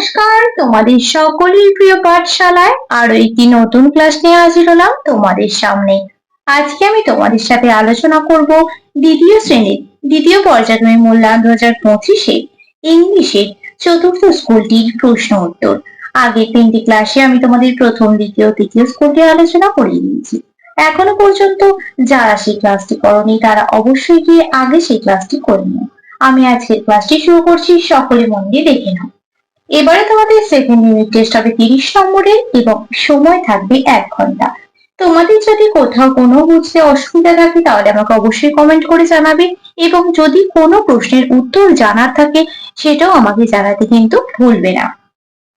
নমস্কার, তোমাদের সকলের প্রিয় পাঠশালায় আরো একটি নতুন ক্লাস নিয়ে হাজির হলাম তোমাদের সামনে। আজকে আমি তোমাদের সাথে আলোচনা করব দ্বিতীয় শ্রেণীর দ্বিতীয় পর্যায়ক্রমিক মূল্যায়ন 2025-এ ইংলিশের চতুর্থ স্কুলটির প্রশ্ন উত্তর। আগের তিনটি ক্লাসে আমি তোমাদের প্রথম, দ্বিতীয়, তৃতীয় স্কুলটি আলোচনা করিয়ে দিয়েছি। এখনো পর্যন্ত যারা সেই ক্লাসটি করনি তারা অবশ্যই গিয়ে আগে সেই ক্লাসটি করে নিও। আমি আজকের ক্লাসটি শুরু করছি, সকলে মন দিয়ে দেখে নাও। এবারে তোমাদের সেকেন্ড ইউনিট টেস্ট হবে 30 নম্বরের এবং সময় থাকবে 1 ঘন্টা। তোমাদের যদি কোথাও কোনো বুঝতে অসুবিধা থাকে তাহলে আমাকে অবশ্যই কমেন্ট করে জানাবে, এবং যদি কোনো প্রশ্নের উত্তর জানার থাকে সেটাও আমাকে জানাতে কিন্তু ভুলবে না।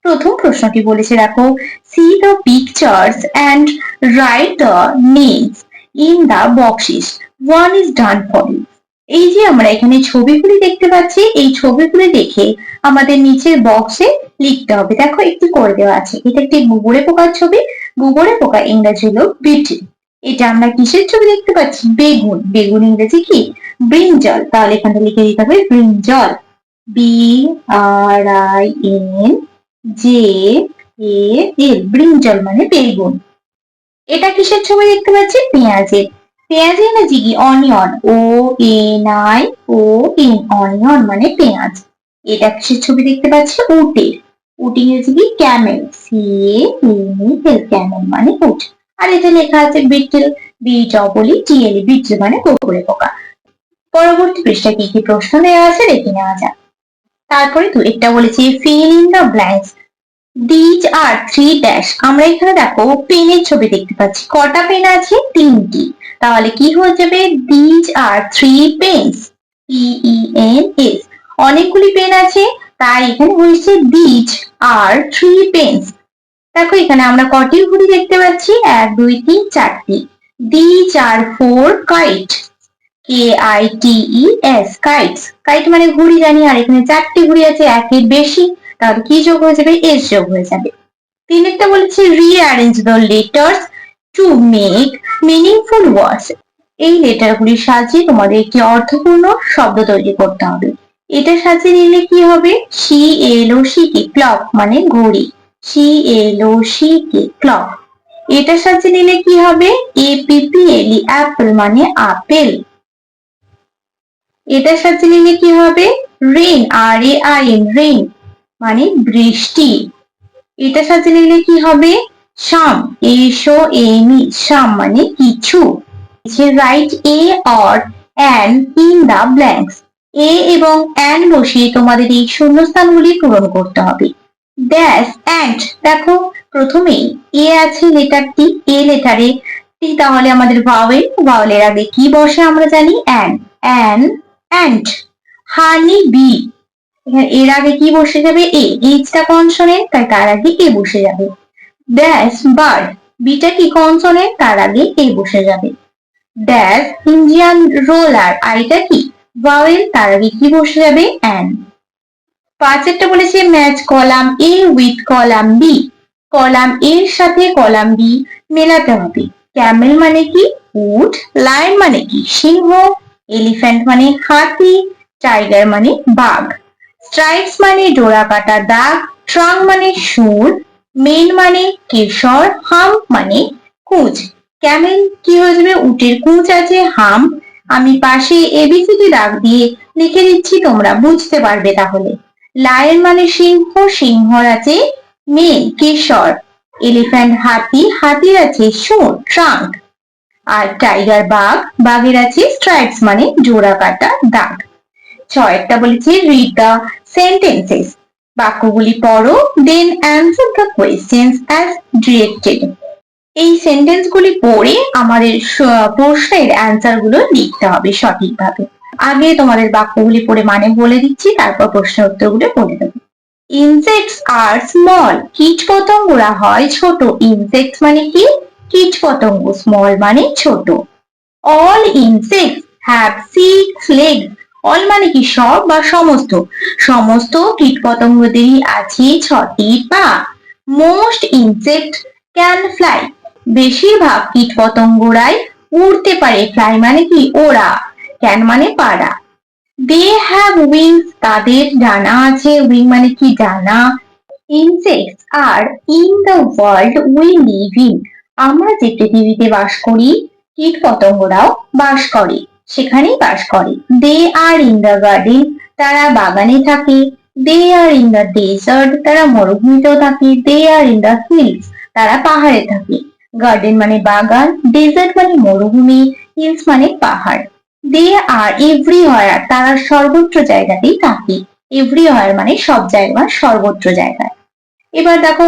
প্রথম প্রশ্নটি বলেছে, দেখো, see the pictures and write the names in the boxes, one is done for you. এই যে আমরা এখানে ছবিগুলি দেখতে পাচ্ছি, এই ছবিগুলি দেখে আমাদের নিচের বক্সে লিখতে হবে। দেখো একটি করে দেওয়া আছে, এটা একটি গুবরে পোকার ছবি। গুবরে পোকা ইংরেজি হলো বিটল। এটা আমরা কিসের ছবি দেখতে পাচ্ছি? বেগুন। বেগুন ইংরেজি কি? ব্রিঞ্জল। তাহলে এখানে লিখে দিতে হবে ব্রিঞ্জল, BRINJAL, ব্রিঞ্জল মানে বেগুন। এটা কিসের ছবি দেখতে পাচ্ছি? পেঁয়াজের। পেঁয়াজ ইংরেজি কি? অনিয়ন, ONION, অনিয়ন মানে পেঁয়াজ। এটা কিসের ছবি দেখতে পাচ্ছি? উটের। উট ইংরেজি কি? ক্যামেল, CAMEL, ক্যামেল মানে উট। আর এটা লেখা আছে বিটল, BEETLE, বিটল মানে গোবরে পোকা। পরবর্তী পৃষ্ঠায় কি কি প্রশ্ন দেওয়া আছে দেখে নেওয়া যাক। তারপরে একটা বলেছি fill in the blanks, these are three dash। আমরা এখানে দেখো পেনের ছবি দেখতে পাচ্ছি। কটা পেন আছে? 3টি। তাহলে কি হয়ে যাবে? these are three pens, PENS। অনেকগুলি পেন আছে, তাই এখানে হয়েছে these are three pens। দেখো এখানে আমরা কটি ঘুড়ি দেখতে পাচ্ছি? 1 2 3 4টি। these are four kite, KITES, kites। Kite মানে ঘুড়ি জানি, আর এখানে 4টি ঘুড়ি আছে, একের বেশি, তাহলে কি যোগ হয়ে যাবে? এস যোগ হয়ে যাবে। তিনেরটা বলেছে rearrange the letters to make meaningful words। এই লেটারগুলি সাজিয়ে তোমাদের একটি অর্থপূর্ণ শব্দ তৈরি করতে হবে। এটা সাজিয়ে নিলে কি হবে? CLOCK, ক্লক মানে ঘড়ি, CLOCK, ক্লক। এটা সাজিয়ে নিলে কি হবে? APPLE, অ্যাপল মানে আপেল। এটা সাজিয়ে নিলে কি হবে? রেইন, RAIN, রেইন মানে বৃষ্টি। এটা সাজিয়ে নিলে কি হবে? শাম, SOME, শাম মানে কিছু। Write a or an in the blanks. A এবং অ্যান বসিয়ে তোমাদের এই শূন্যস্থানগুলি পূরণ করতে হবে। ড্যাশ অ্যান্ড, দেখো প্রথমেই এ আছে লেটারটি, এ লেটারে তাহলে আমাদের ভাওয়েল, ভাওয়েলের আগে কি বসে আমরা জানি? An, and. হানি বি, এখানে এর আগে কি বসে যাবে? এ, এইচটা কনসোনেন্ট, তাই তার আগে এ বসে যাবে। ড্যাশ বার্ড, বিটা কি? কনসোনেন্ট, তার আগে এ বসে যাবে। ড্যাশ ইন্ডিয়ান রোলার, আইটা কি? ভাওয়েল, তার আগে কি বসে যাবে? অ্যান। পাঁচেরটা বলেছে match column A with column B. Column এর সাথে কলাম বি মেলাতে হবে। ক্যামেল মানে কি? উট। লায়ন মানে কি? সিংহ। এলিফ্যান্ট মানে হাতি। টাইগার মানে বাঘ। স্ট্রাইপস মানে ডোরা কাটা দাগ। ট্রাঙ্ক মানে সুর। মেন মানে কেশর। হাম্প মানে কুঁচ। ক্যামেল কি হয়ে যাবে? উটের কুঁচ আছে, হাম্প। আমি পাশে এবিসিডি দাগ দিয়ে লিখে দিচ্ছি, তোমরা বুঝতে পারবে তাহলে। লায়ন মানে সিংহ, সিংহর আছে মেন কেশর। এলিফ্যান্ট হাতি, হাতির আছে সুর, ট্রাঙ্ক। আর টাইগার বাঘ, বাঘের আছে স্ট্রাইপস মানে জোড়া কাটা দাগ। ছয়টা বলেছে রিড দ্য সেন্টেন্সেস, বাক্যগুলি পড়ো, then answer the questions as directed. এই সেন্টেন্স গুলি পড়ে আমাদের প্রশ্নের অ্যান্সার গুলো লিখতে হবে সঠিকভাবে। আগে তোমাদের বাক্যগুলি পড়ে মানে বলে দিচ্ছি, তারপর প্রশ্নের উত্তরগুলো পড়ে দেবো। ইনসেক্টস আর স্মল, কীট পতঙ্গরা হয় ছোট। ইনসেক্টস মানে কি? কীট পতঙ্গ। স্মল মানে ছোট। All insects have 6 legs। All মানে কি? সব বা সমস্ত। সমস্ত কীট পতঙ্গদেরই আছে 6টি পা। Most insect can fly. বেশিরভাগ কীট পতঙ্গরাই উড়তে পারে। ফ্লাই মানে কি? ওড়া। ক্যান মানে পারা। দে হ্যাভ উইংস, তাদের ডানা আছে। উইং মানে কি? ডানা। Insects R in the world we live in. আমরা যে পৃথিবীতে বাস করি কীট পতঙ্গরাও বাস করে, সেখানেই বাস করে। দে আর ইন দ্য গার্ডেন, তারা বাগানে থাকে। দে আর ইন দ্য ডেজার্ট, তারা মরুভূমিতেও থাকে। দে আর ইন দ্য হিলস, তারা পাহাড়ে থাকে। গার্ডেন মানে বাগান, ডেজার্ট মানে মরুভূমি, হিলস মানে পাহাড়। দে আর এভরিওয়ার, তারা সর্বত্র জায়গাতেই থাকে। এভরিওয়ার মানে সব জায়গা, সর্বত্র জায়গায়। এবার দেখো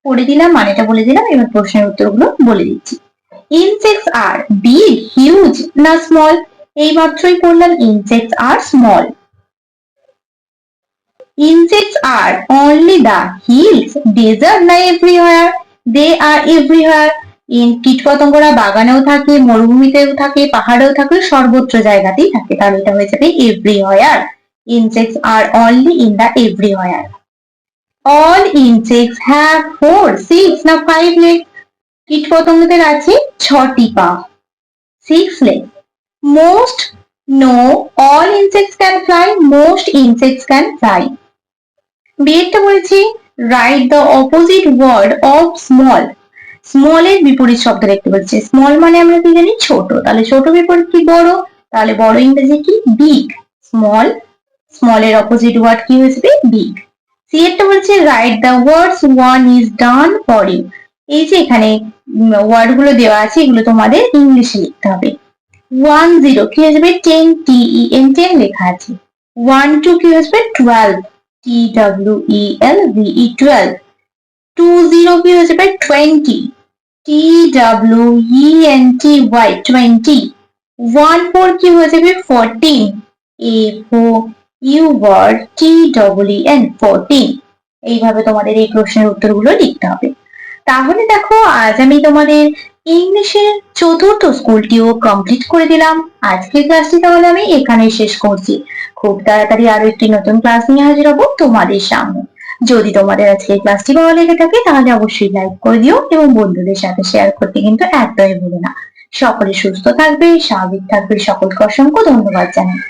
পড়ে দিলাম, মানেটা বলে দিলাম, এবার প্রশ্নের উত্তরগুলো বলে দিচ্ছি। ইনসেক্টস আর বিগ, হিউজ না স্মল? এই মাত্রই পড়লাম insects R small. Insects are only the hills, desert না everywhere? They are everywhere. কীটপতঙ্গরা বাগানেও থাকে, মরুভূমিতেও থাকে, পাহাড়েও থাকে, সর্বত্র জায়গাতেই থাকে। তাহলে এটা হয়ে যাবে everywhere. Insects are only in the everywhere. All insects have 4, 6 না 5 legs? কীটপতঙ্গদের আছে 6টি পা, 6 legs. Most, no, all insects can fly. Most insects can fly. বিয়েরটা বলেছি write the opposite word of small. Small এর বিপরীত শব্দ লিখতে বলছে। স্মল মানে আমরা কি জানি ছোট, তাহলে ছোট বিপরীত কি বড়, তাহলে বড় ইংরেজি কি বিগ। স্মল, স্মল এর অপোজিট ওয়ার্ড কি হয়ে যাবে বিগ। সি এরটা বলছে write the words one is done for you. এই যে এখানে ওয়ার্ড গুলো দেওয়া আছে এগুলো তোমাদের ইংলিশে লিখতে হবে। 10 কি হয়ে যাবে 10, TEN 10 লেখা আছে। 12 কি হয়ে যাবে 12, TWELVE 12। 20 কি হয়ে যাবে 20, TWENTY 20। 14 কি হয়ে যাবে 14, FOURTEN 14। এইভাবে তোমাদের এই প্রশ্নের উত্তরগুলো লিখতে হবে। তাহলে দেখো আজ আমি তোমাদের ইংলিশের চতুর্থ স্কুলটিও কমপ্লিট করে দিলাম। আজকের ক্লাসটি তাহলে আমি এখানে শেষ করছি। খুব তাড়াতাড়ি আরো একটি নতুন ক্লাস নিয়ে হাজির হবো তোমাদের সামনে। যদি তোমাদের আজকের ক্লাসটি ভালো লেগে থাকে তাহলে অবশ্যই লাইক করে দিও এবং বন্ধুদের সাথে শেয়ার করতে কিন্তু একদমই ভুলো না। সকলে সুস্থ থাকবে, স্বাভাবিক থাকবে, সকলকে অসংখ্য ধন্যবাদ জানাই।